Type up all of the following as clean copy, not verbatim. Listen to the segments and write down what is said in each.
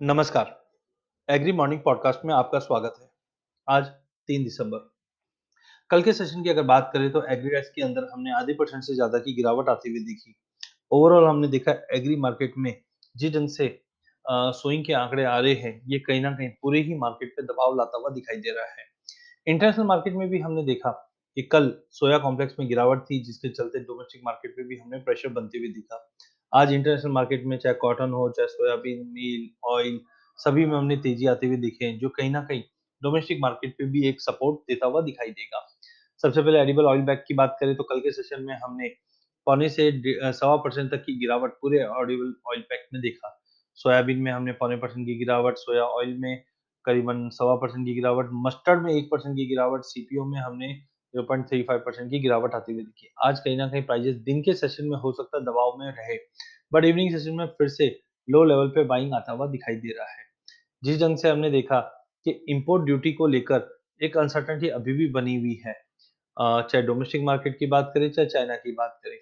नमस्कार, agree morning podcast में आपका स्वागत है। आज 3 दिसंबर। कल के सेशन की अगर बात करें तो एग्रीडेक्स के अंदर हमने आधे परसेंट से ज़्यादा की गिरावट आती हुई दिखी। ओवरऑल हमने देखा एग्री मार्केट में जिस ढंग से सोइंग के आंकड़े आ रहे हैं, ये कहीं न कहीं पूरे ही मार्केट पे दबाव लाता हुआ दिखाई दे रहा है। इंटरनेशनल मार्केट में भी हमने देखा कि कल सोया कॉम्प्लेक्स में गिरावट थी जिसके चलते डोमेस्टिक मार्केट पे भी हमें प्रेशर बनते हुए दिखा। आज इंटरनेशनल मार्केट में चाहे कॉटन हो, चाहे सोयाबीन, मील, ऑयल सभी में हमने तेजी आते हुए दिखे हैं जो कहीं न कहीं डोमेस्टिक मार्केट पे भी एक सपोर्ट देता हुआ दिखाई देगा। सबसे पहले एडिबल ऑयल बैग की बात करें तो कल के सेशन में हमने पौने से सवा परसेंट तक की गिरावट पूरे एडिबल ऑयल पैक में देखा। सोयाबीन में हमने पौने परसेंट की गिरावट, सोया ऑयल में करीबन सवा परसेंट की गिरावट, मस्टर्ड में 1% की गिरावट, सीपीओ में हमने 0.35% की गिरावट आती हुई दिखी। आज कहीं न कहीं प्राइसेज़ दिन के सेशन में हो सकता है दबाव में रहे, बट इवनिंग सेशन में फिर से लो लेवल पे बाइंग आता हुआ दिखाई दे रहा है। जिस ढंग से हमने देखा कि इम्पोर्ट ड्यूटी को लेकर एक अनसर्टेनिटी अभी भी बनी हुई है। चाहे डोमेस्टिक मार्केट की बात करें, चाहे चाइना की बात करें।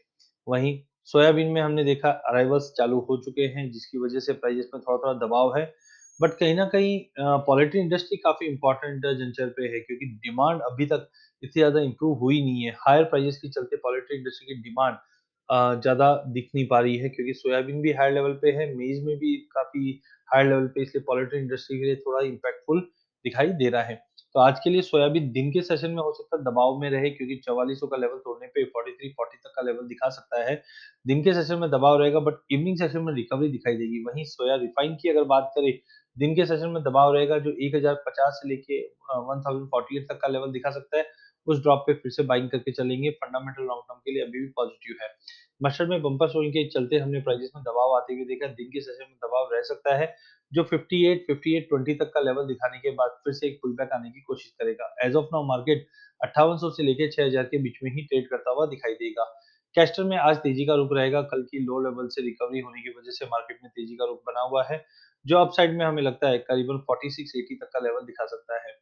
वहीं सोयाबीन में हमने देखा अराइवल्स चालू हो चुके हैं, जिसकी वजह से प्राइसेज़ में थोड़ा-थोड़ा दबाव है। बट कहीं न कहीं पॉल्ट्री इंडस्ट्री काफ़ी इम्पोर्टेंट जंक्शन पे है क्योंकि डिमांड अभी तक इतनी ज़्यादा इम्प्रूव हुई नहीं है। हायर प्राइसेज़ के चलते पॉल्ट्री इंडस्ट्री की डिमांड ज़्यादा दिख नहीं पा रही है क्योंकि सोयाबीन भी हाई लेवल पे है, मेज़ में भी काफ़ी हाई लेवल पे, इसलिए पॉल्ट्री इंडस्ट्री के लिए थोड़ा इम्पैक्टफुल दिखाई दे रहा है। तो आज के लिए सोयाबीन दिन के सेशन में हो सकता है दबाव में रहे क्योंकि 4400 का लेवल तोड़ने पे 43-40 तक का लेवल दिखा सकता है। दिन के सेशन में दबाव रहेगा बट इवनिंग सेशन में रिकवरी दिखाई देगी। वहीं सोया रिफाइन की अगर बात करें, दिन के सेशन में दबाव रहेगा जो 1050 से लेके 1048 तक का लेवल दिखा सकता है। उस ड्रॉप पे फिर से बाइंग करके चलेंगे। फंडामेंटल लॉन्ग टर्म के लिए अभी भी पॉजिटिव है। मस्टर्ड में बम्पर सेलिंग के चलते हमने प्राइसेस में दबाव आते हुए देखा। दिन के सेशन में दबाव रह सकता है जो 58-20 तक का लेवल दिखाने के बाद फिर से एक पुल बैक आने की कोशिश करेगा। एज़ ऑफ नाउ मार्केट 5800 से लेके 6000 के बीच में ही ट्रेड करता हुआ दिखाई देगा। कैस्टर में आज तेजी का रुख रहेगा। कल की लो लेवल से रिकवरी होने की वजह से मार्केट में तेजी का रुख बना हुआ है, जो अपसाइड में हमें लगता है करीबन 4680 तक का लेवल दिखा सकता है।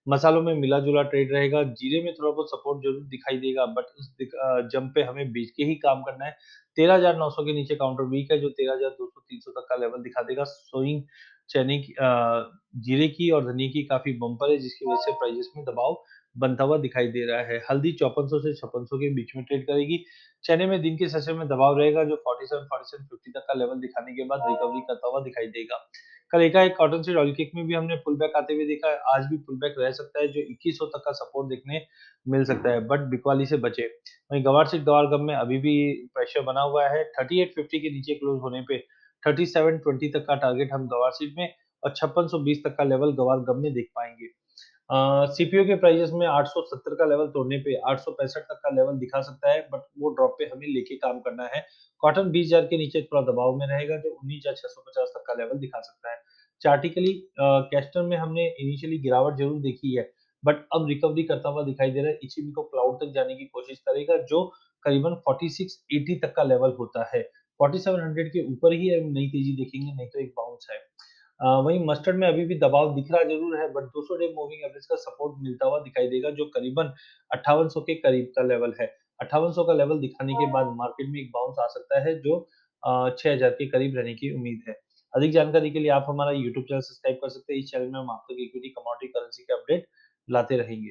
मसालों में मिला-जुला ट्रेड रहेगा। जीरे में थोड़ा बहुत सपोर्ट ज़रूर दिखाई देगा बट उस जंप पे हमें बेच के ही काम करना है। 13,900 के नीचे काउंटर वीक है जो 13,200-300 तक का लेवल दिखा देगा। सोइंग चने की जीरे की और धनिये की काफ़ी बम्पर है जिसकी वजह से प्राइसेज़ में दबाव बनता हुआ दिखाई दे रहा है। हल्दी 5400 से 5600 के बीच में ट्रेड करेगी। चने में दिन के सेशन में दबाव रहेगा जो 47-47.50 तक का लेवल दिखाने के बाद रिकवरी करता हुआ दिखाई देगा। कल एकाएक कॉटन सीड ऑयल केक में भी हमने पुल बैक आते हुए देखा है। आज भी पुल बैक रह सकता है जो 2100 तक का सपोर्ट देखने मिल सकता है बट बिकवाली से बचे। वहीं गवार सीड गवार गम में अभी भी प्रेशर बना हुआ है। 3850 के नीचे क्लोज होने पे 3720 तक का टारगेट हम गवार सीड में और 5620 तक का लेवल गवार गम में देख पाएँगे। सीपीयू के प्राइसेस में 870 का लेवल तोड़ने पे 865 तक का लेवल दिखा सकता है बट वो ड्रॉप पे हमें लेके काम करना है। कॉटन 20,000 के नीचे थोड़ा दबाव में रहेगा जो 19,650 तक का लेवल दिखा सकता है। चार्टिकली कैस्टर में हमने इनिशियली गिरावट ज़रूर देखी है बट अब रिकवरी करता हुआ दिखाई दे रहा है। इचिबी को क्लाउड तक जाने की कोशिश करेगा जो करीबन 4680 तक का लेवल होता है। 4700 के ऊपर ही हम नई तेज़ी देखेंगे, नहीं तो एक बाउंस है। वहीं मस्टर्ड में अभी भी दबाव दिख रहा ज़रूर है बट 200 डे मूविंग एवरेज का सपोर्ट मिलता हुआ दिखाई देगा जो करीबन 5800 के करीब का लेवल है। 5800 का लेवल दिखाने के बाद मार्केट में एक बाउंस आ सकता है जो 6000 के करीब रहने की उम्मीद है। अधिक जानकारी के लिए आप हमारा यूट्यूब चैनल सब्सक्राइब कर सकते हैं। इस चैनल में हम आप तक इक्विटी, कमोडिटी, करेंसी के अपडेट लाते रहेंगे।